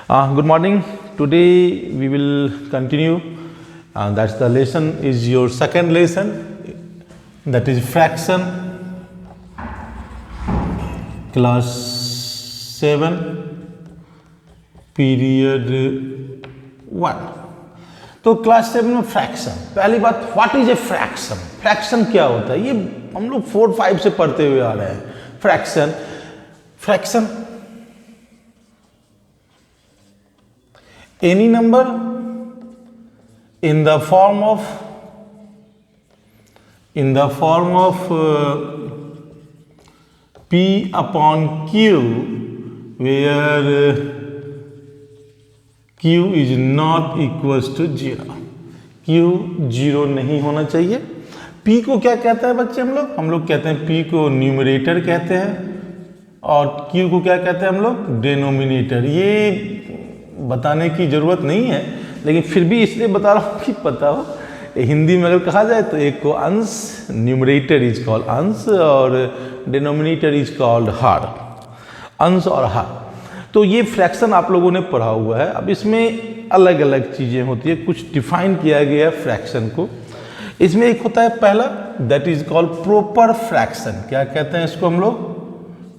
Good morning. Today we will continue. That's the lesson is your second lesson. That is fraction. Class 7, period 1. तो class 7 में fraction. पहली बात, what is a fraction? Fraction क्या होता है? ये हम लोग 4-5 से पढ़ते हुए आ रहे हैं. Fraction any number in the form of p upon q, where q is not equals to 0. q 0 नहीं होना चाहिए. p को क्या कहते हैं बच्चे? हम लोग कहते हैं p को न्यूमरेटर कहते हैं और q को क्या कहते हैं हम लोग? डिनोमिनेटर. ये बताने की जरूरत नहीं है, लेकिन फिर भी इसलिए बता रहा हूँ कि पता हो. हिंदी में अगर कहा जाए तो एक को अंश, न्यूमरेटर इज कॉल्ड अंश और डिनोमिनेटर इज कॉल्ड हर. अंश और हर. तो ये फ्रैक्शन आप लोगों ने पढ़ा हुआ है. अब इसमें अलग अलग चीजें होती है, कुछ डिफाइन किया गया है फ्रैक्शन को. इसमें एक होता है पहला, that is called proper fraction. क्या कहते हैं इसको हम लोग?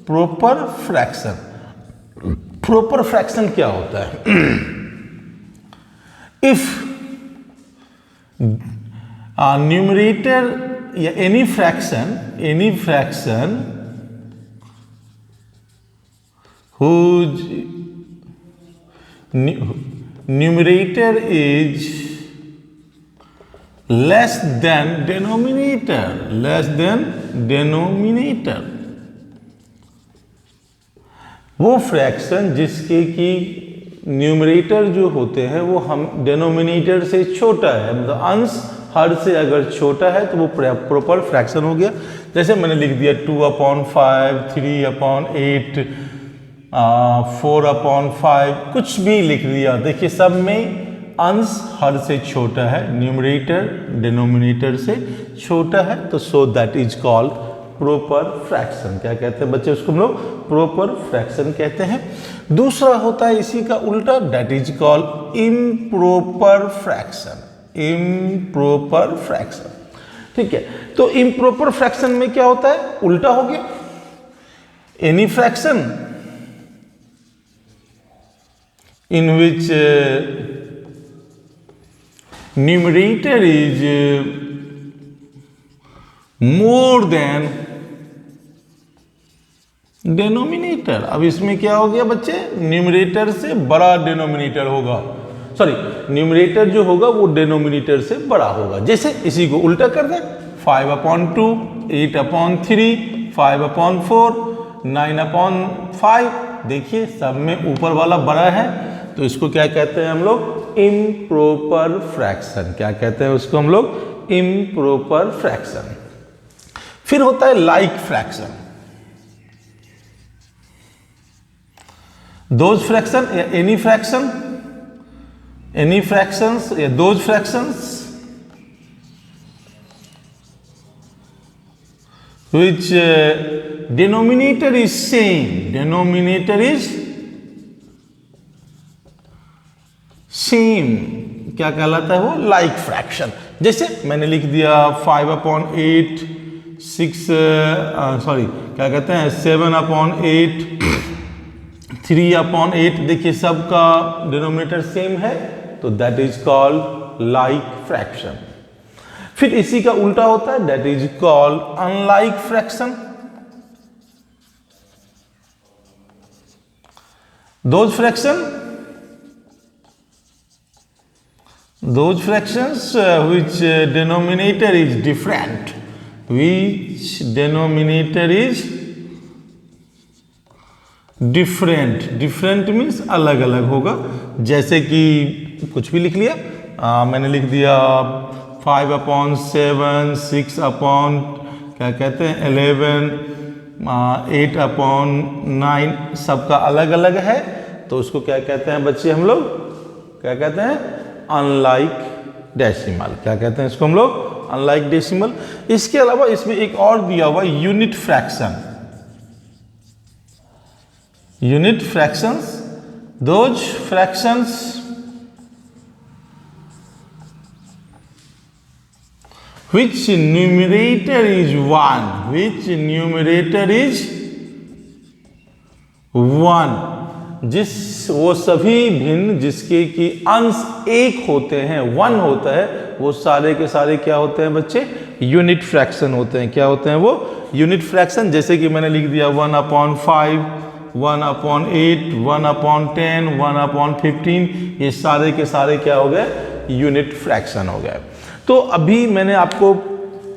Proper fraction. प्रॉपर फ्रैक्शन क्या होता है? इफ न्यूमरेटर या any fraction whose numerator is less than denominator, वो फ्रैक्शन जिसके कि न्यूमरेटर जो होते हैं वो हम डिनोमिनेटर से छोटा है, मतलब अंश हर से अगर छोटा है तो वो प्रॉपर फ्रैक्शन हो गया. जैसे मैंने लिख दिया 2/5, 3/8, 4/5, कुछ भी लिख दिया. देखिए सब में अंश हर से छोटा है, न्यूमरेटर डिनोमिनेटर से छोटा है, तो so that is called proper fraction. क्या कहते हैं बच्चे? उसको हम लोग प्रॉपर फ्रैक्शन कहते हैं. दूसरा होता है इसी का उल्टा, that is called improper fraction. Improper fraction. ठीक है. तो इम्प्रॉपर फ्रैक्शन में क्या होता है? उल्टा हो गया. Any fraction in which numerator is more than denominator. अब इसमें क्या हो गया बच्चे? न्यूमरेटर से बड़ा डिनोमिनेटर होगा. सॉरी, न्यूमरेटर जो होगा वो डिनोमिनेटर से बड़ा होगा. जैसे इसी को उल्टा कर दें, 5/2, 8/3, 5/4, 9/5. देखिए सब में ऊपर वाला बड़ा है, तो इसको क्या कहते हैं हम लोग? Improper fraction. क्या कहते हैं उसको हम लोग? Improper fraction. फिर होता है लाइक फ्रैक्शन. दोज फ्रैक्शन या एनी फ्रैक्शंस या those fractions which denominator is same. क्या कहलाता है वो? Like fraction. जैसे मैंने लिख दिया 5/8, 7/8, 3/8. देखिए सबका डिनोमिनेटर सेम है, तो that is called like fraction. फिर इसी का उल्टा होता है, that is called unlike fraction. Those fractions which denominator is different. Different means अलग अलग होगा. जैसे कि कुछ भी लिख लिया. मैंने लिख दिया 5/7, 6/, क्या कहते हैं 11, 8/9. सबका अलग अलग है, तो उसको क्या कहते हैं बच्चे हम लोग? क्या कहते हैं? Unlike decimal. क्या कहते हैं इसको हम लोग? Unlike decimal. इसके अलावा इसमें एक और दिया हुआ unit fraction. Unit fractions those fractions which numerator is 1, which numerator is 1, वो सभी भिन्न जिसके कि अंश एक होते हैं, 1 होता है, वो सारे के सारे क्या होते हैं बच्चे, यूनिट फ्रैक्शन होते हैं। क्या होते हैं वो, यूनिट फ्रैक्शन। जैसे कि मैंने लिख दिया 1/5, 1/8, 1/10, 1/15, ये सारे के सारे क्या हो गए, यूनिट फ्रैक्शन हो गए। तो अभी मैंने आपको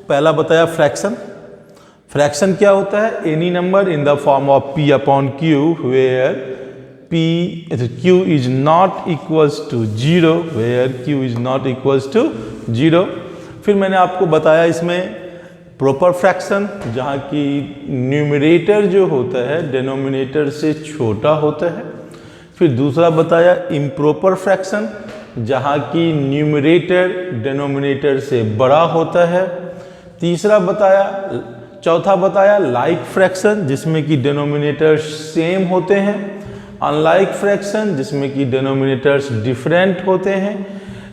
पहला बताया फ्रैक्शन। फ्रैक्शन क्या होता है, any number in the form of p/q where q is not equals to 0, where q is not equals to 0। फिर मैंने आपको बताया इसमें प्रॉपर फ्रैक्शन, जहाँ की न्यूमरेटर जो होता है डिनोमिनेटर से छोटा होता है। फिर दूसरा बताया इम्प्रॉपर फ्रैक्शन, जहाँ की न्यूमरेटर डिनोमिनेटर से बड़ा होता है। चौथा बताया लाइक फ्रैक्शन, जिसमें कि डिनोमिनेटर सेम होते हैं। अनलाइक फ्रैक्शन, जिसमें कि डिनोमिनेटर्स डिफरेंट होते हैं।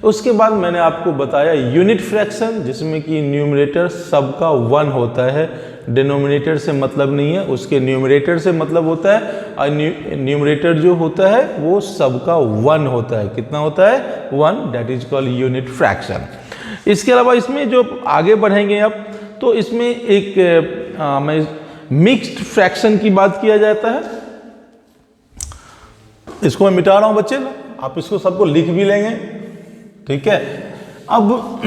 उसके बाद मैंने आपको बताया यूनिट फ्रैक्शन, जिसमें कि न्यूमरेटर सबका 1 होता है, डिनोमिनेटर से मतलब नहीं है, उसके न्यूमरेटर से मतलब होता है, और न्यूमरेटर जो होता है वो सबका 1 होता है। कितना होता है, 1, that is called unit fraction. इसके अलावा इसमें जो आगे बढ़ेंगे अब, तो इसमें एक मिक्स्ड फ्रैक्शन की बात किया जाता है। इसको मैं मिटा रहा हूं बच्चे, आप इसको सबको लिख भी लेंगे, ठीक है। अब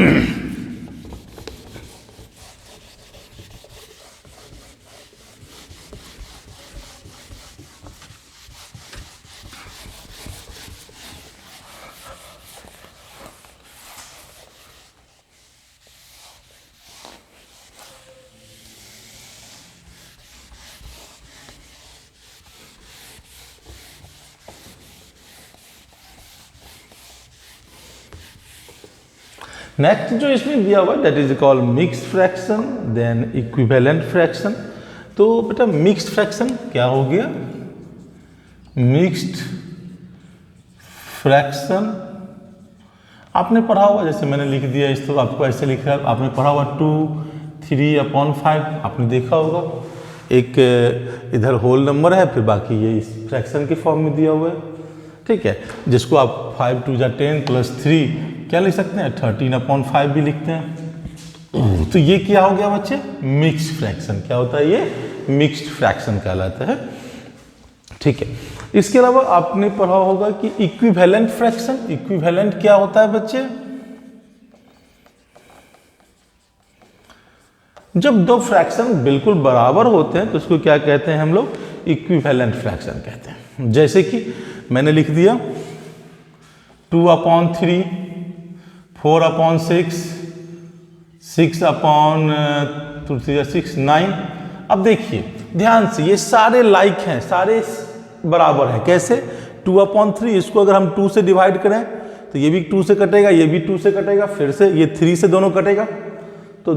नेक्स्ट जो इसमें दिया हुआ that is called mixed fraction, then equivalent fraction. तो बेटा मिक्स्ड फ्रैक्शन क्या हो गया, मिक्स्ड फ्रैक्शन आपने पढ़ा हुआ, जैसे मैंने लिख दिया इस, तो आपको ऐसे लिखा है, आपने पढ़ा हुआ 2, 3/5, आपने देखा होगा। एक इधर होल नंबर है, फिर बाकी ये इस फ्रैक्शन के फॉर्म में दिया हुआ है, ठीक है, जिसको आप 5 2 10 + 3 क्या लिख सकते हैं, 13/5 भी लिखते हैं। तो ये क्या हो गया बच्चे, मिक्स्ड फ्रैक्शन। क्या होता है ये, मिक्स्ड फ्रैक्शन कहलाता है, ठीक है। इसके अलावा आपने पढ़ा होगा कि इक्विवेलेंट फ्रैक्शन। इक्विवेलेंट क्या होता है बच्चे, जब दो फ्रैक्शन बिल्कुल बराबर होते हैं तो उसको क्या कहते हैं हम लोग, इक्विवेलेंट फ्रैक्शन कहते हैं। जैसे कि मैंने लिख दिया 2/3, 4/6, 6/6, 9। अब देखिए ध्यान से, ये सारे लाइक हैं, सारे बराबर हैं। कैसे, 2/3, इसको अगर हम 2 से डिवाइड करें तो ये भी 2 से कटेगा, ये भी 2 से कटेगा, फिर से ये 3 से दोनों कटेगा। तो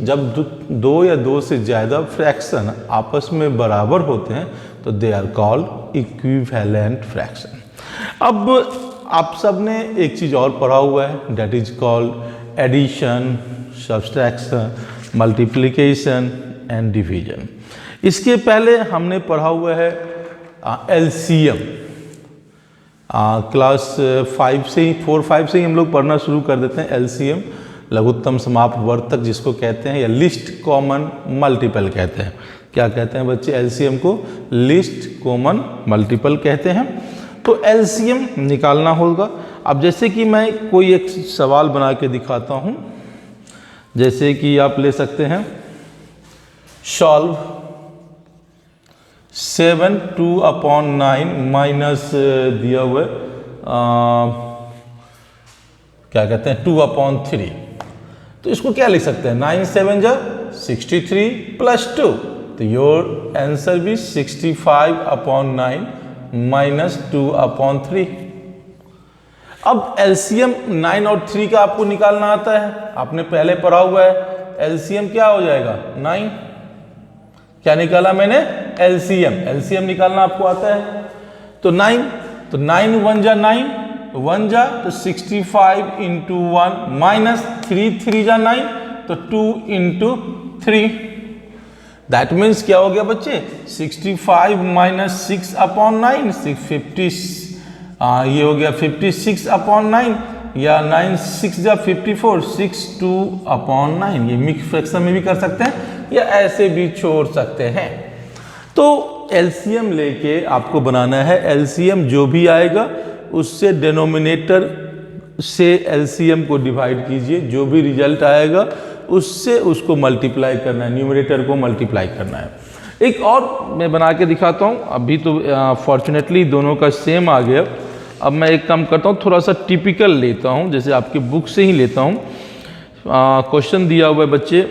जब 2 या 2 से ज़्यादा फ्रैक्शन आपस में बराबर होते हैं तो they are called equivalent fraction. अब आप सब ने एक चीज़ और पढ़ा हुआ है, that is called addition, subtraction, multiplication and division. इसके पहले हमने पढ़ा हुआ है एलसीएम। क्लास 5 से ही 4-5 से ही हम लोग पढ़ना शुरू कर देते हैं एलसीएम, लघुत्तम समाप्त वर्तक जिसको कहते हैं, या लिस्ट कॉमन मल्टीपल कहते हैं। क्या कहते हैं बच्चे, एलसीएम को लिस्ट कॉमन मल्टीपल कहते हैं। तो एलसीएम निकालना होगा। अब जैसे कि मैं कोई एक सवाल बना के दिखाता हूं, जैसे कि आप ले सकते हैं सॉल्व 7 2/9 माइनस दिया हुआ क्या कहते हैं 2/3। तो इसको क्या लिख सकते हैं, 9 7 जा 63 + 2, तो योर आंसर भी 65/9 माइनस 2/3। अब एलसीएम 9 और 3 का आपको निकालना आता है, आपने पहले पढ़ा हुआ है। एलसीएम क्या हो जाएगा, 9। क्या निकाला मैंने, एलसीएम। एलसीएम निकालना आपको आता है, तो 9 तो 9 1 जा 9, 1 जा तो 65 इंटू 1 माइनस 3 3 जा 9 तो 2 इंटू 3। दैट मीन्स क्या हो गया बच्चे, 65 माइनस 6 अपॉन 9, 650, ये हो गया 56 अपॉन 9, या 9 6 जा 54, 6 2 अपॉन 9। ये मिक्स फ्रैक्शन में भी कर सकते हैं या ऐसे भी छोड़ सकते हैं। तो एलसीएम लेके आपको बनाना है। एलसीएम जो भी आएगा उससे डिनोमिनेटर से एलसीएम को डिवाइड कीजिए, जो भी रिजल्ट आएगा उससे उसको मल्टीप्लाई करना है, न्यूमरेटर को मल्टीप्लाई करना है। एक और मैं बना के दिखाता हूँ। अभी तो फॉर्चुनेटली दोनों का सेम आ गया। अब मैं एक काम करता हूँ, थोड़ा सा टिपिकल लेता हूँ, जैसे आपके बुक से ही लेता हूँ। क्वेश्चन दिया हुआ है बच्चे,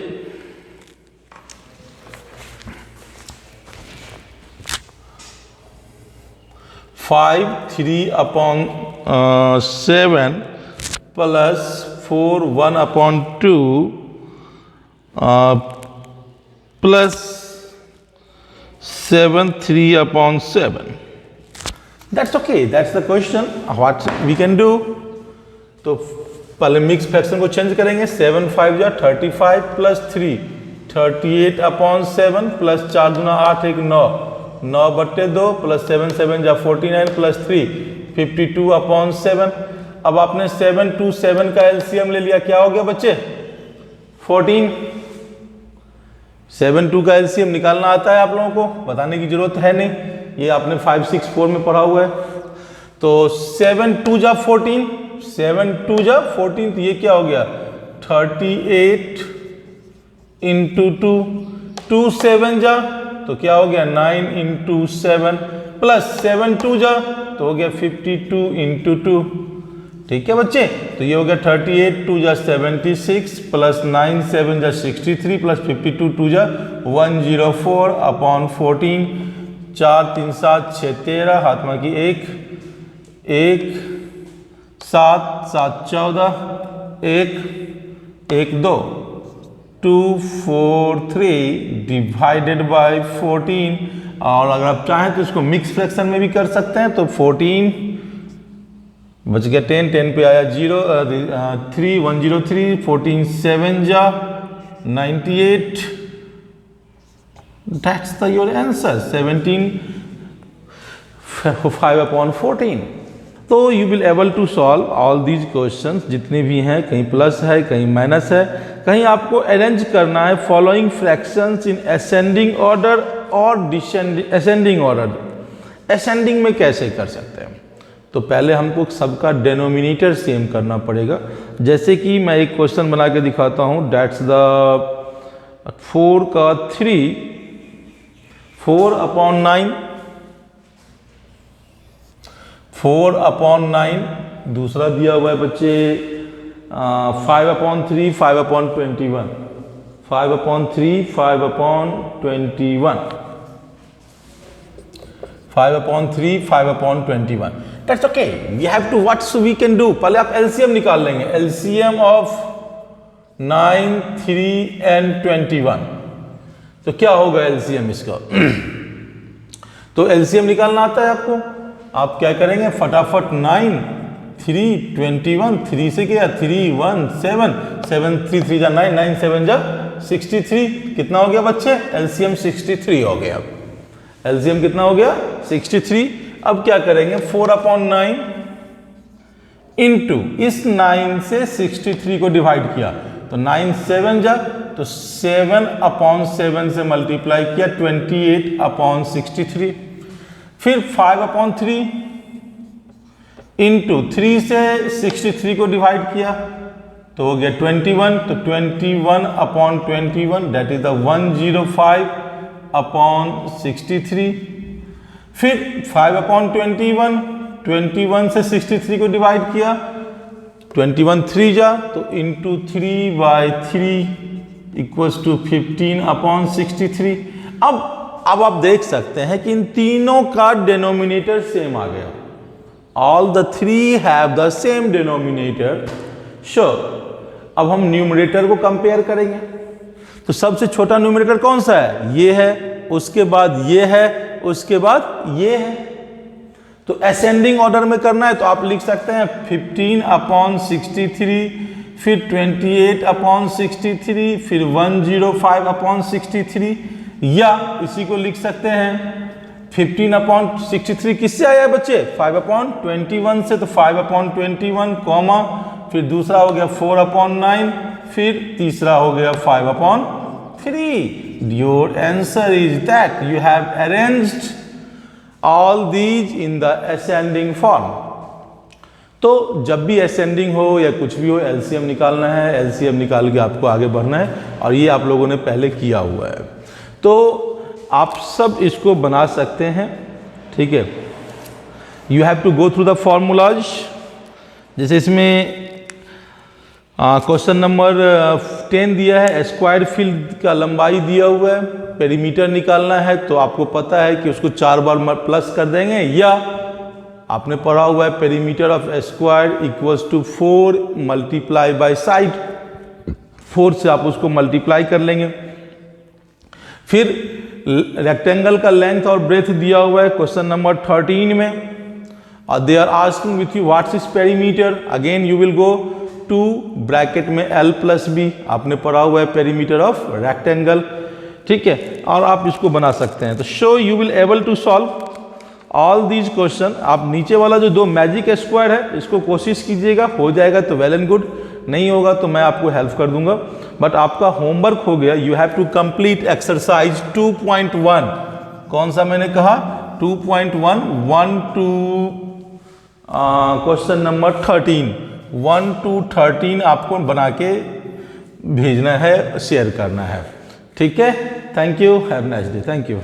five 3 upon 7 plus 4 1 upon 2 plus 7 3 upon 7। That's okay, that's the question. What we can do? तो पहले मिक्स फ्रैक्शन को चेंज करेंगे। 7 5 जा 35 प्लस 3 38 अपॉन 7 प्लस 4 दूना 8 1 9 9 बट्टे 2 प्लस 7 7 जा 49 प्लस 3 52 अपॉन 7। अब आपने 7 2 7 का एलसीएम ले लिया, क्या हो गया बच्चे 14। 7 2 का एलसीएम निकालना आता है आप लोगों को, बताने की जरूरत है नहीं, ये आपने 5 6 4 में पढ़ा हुआ है। तो 7 2 जा 14, 7 2 जा 14, तो ये क्या हो गया 38 इंटू 2, 2 7 जा तो क्या हो गया 9 इंटू 7 प्लस 7 2 जा तो हो गया 52 इंटू 2। ठीक है बच्चे, तो ये हो गया 38 2 जा 76 प्लस 9 7 जा 63 प्लस 52 2 जा 104 अपॉन 14। 4 3 7 6 13, हाथ में की 1 1 7 7 14 1 1 2 2 4 3 डिवाइडेड बाय 14। और अगर आप चाहें तो इसको मिक्स फ्रैक्शन में भी कर सकते हैं। तो 14 बच गया 10 10 पे आया 0 3 103 14 7 जा 98। That's the your answer 17 5 upon 14। तो you will able to solve all these questions जितने भी हैं, कहीं प्लस है कहीं माइनस है, कहीं आपको अरेंज करना है following fractions in ascending order और असेंडिंग ऑर्डर। असेंडिंग में कैसे कर सकते हैं, तो पहले हमको सबका डिनोमिनेटर सेम करना पड़ेगा। जैसे कि मैं एक क्वेश्चन बना के दिखाता हूँ। डेट्स द 4 का 3 4 अपॉन 9 4 अपॉन 9। दूसरा दिया हुआ है बच्चे 5 upon 3 5 upon 21 5 upon 3 5 upon 21 5 upon 3 5 upon 21। That's okay, we have to what we can do। पहले आप LCM निकाल लेंगे, LCM of 9 3 and 21। तो क्या होगा LCM इसका तो LCM निकालना आता है आपको। आप क्या करेंगे फटाफट 9 3 21 3 से क्या 3 1 7 7 3 3 जा 9 9 7 जा 63। कितना हो गया बच्चे LCM 63 हो गया। LCM कितना हो गया 63। अब क्या करेंगे 4 अपॉन 9 इंटू इस 9 से 63 को डिवाइड किया तो 9 7 जा तो 7 अपॉन 7 से मल्टीप्लाई किया 28 अपॉन 63। फिर 5 अपॉन 3 इंटू 3 से 63 को डिवाइड किया तो हो गया 21। तो 21 upon 21 that is the 105 upon 63। फिर 5 अपॉन 21 21 से 63 को डिवाइड किया 21 3 जा तो into 3 by 3 equals to 15 upon 63। अब आप देख सकते हैं कि इन तीनों का डिनोमिनेटर सेम आ गया। All the three have the same denominator. Sure. अब हम न्यूमरेटर को कंपेयर करेंगे तो सबसे छोटा न्यूमरेटर कौन सा है, ये है, उसके बाद ये है, उसके बाद ये है। तो असेंडिंग ऑर्डर में करना है तो आप लिख सकते हैं 15/63, फिर 28/63, फिर 105/63, या इसी को लिख सकते हैं 15/63 किससे आया है बच्चे? 5/21 से, तो 5/21 कॉमा, फिर दूसरा हो गया 4/9, फिर तीसरा हो गया 5/3। Your answer is that you have arranged all these in the ascending form. तो जब भी असेंडिंग हो या कुछ भी हो, एलसीएम निकालना है, एलसीएम निकाल के आपको आगे बढ़ना है, और ये आप लोगों ने पहले किया हुआ है। तो आप सब इसको बना सकते हैं, ठीक है। You have to go through the formulas. जैसे इसमें क्वेश्चन नंबर 10 दिया है, स्क्वायर फील्ड का लंबाई दिया हुआ है, पेरीमीटर निकालना है, तो आपको पता है कि उसको 4 बार प्लस कर देंगे, या आपने पढ़ा हुआ है perimeter of square equals to 4 multiply by side, 4 से आप उसको मल्टीप्लाई कर लेंगे। फिर रेक्टेंगल का लेंथ और ब्रेथ दिया हुआ है क्वेश्चन नंबर 13 में, और they are asking with you what's is perimeter. Again you will go to bracket में L+B, आपने पढ़ा हुआ है पेरीमीटर ऑफ रेक्टेंगल, ठीक है, और आप इसको बना सकते हैं। तो so you will able to solve all these question. आप नीचे वाला जो 2 मैजिक स्क्वायर है इसको कोशिश कीजिएगा, हो जाएगा तो वेल एंड गुड, नहीं होगा तो मैं आपको हेल्प कर दूंगा। बट आपका होमवर्क हो गया, you have to complete exercise 2.1। कौन सा मैंने कहा? 2.1, 1 to क्वेश्चन नंबर 13, 1 to 13 आपको बना के भेजना है, शेयर करना है, ठीक है। Thank you, have nice day, thank you.